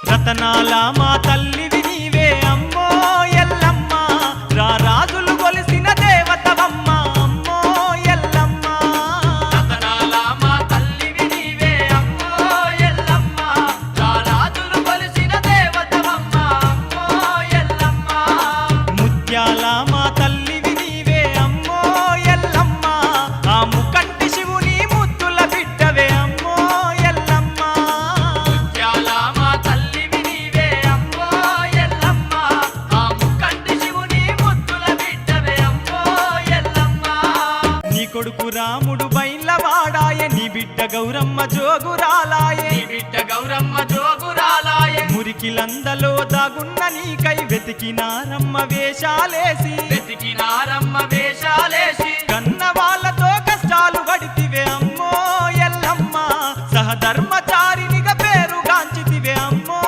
రతనాల మా తల్లివి నీవే అమ్మో ఎల్లమ్మ, రారాజులు కొలిసిన దేవతవమ్మ అమ్మో ఎల్లమ్మ. రతనాల మా తల్లివి నీవే అమ్మో ఎల్లమ్మ, రారాజులు కొలిసిన దేవతవమ్మ అమ్మో ఎల్లమ్మ. ముత్యాల మా తల్లివి నీవే అమ్మో ఎల్లమ్మ, ఆ ముకంటి శివుని ముద్దుల బిడ్డవే అమ్మో ఎల్లమ్మ. ముత్యాల మా తల్లివి నీవే అమ్మో ఎల్లమ్మ, ఆ ముక్కంటి శివుని ముద్దుల బిడ్డవే అమ్మో ఎల్లమ్మ. నీ కొడుకు రాముడు బైన్లవాడాయే, నీ బిడ్డ గౌరమ్మ జోగురాలాయే. నీ బిడ్డ గౌరమ్మ జోగురాలాయే, మురికిలందలో దాగున్న నీకై వెతికినారమ్మ వేషాలేసి, వెతికినారమ్మ వేషాలేసి. కన్న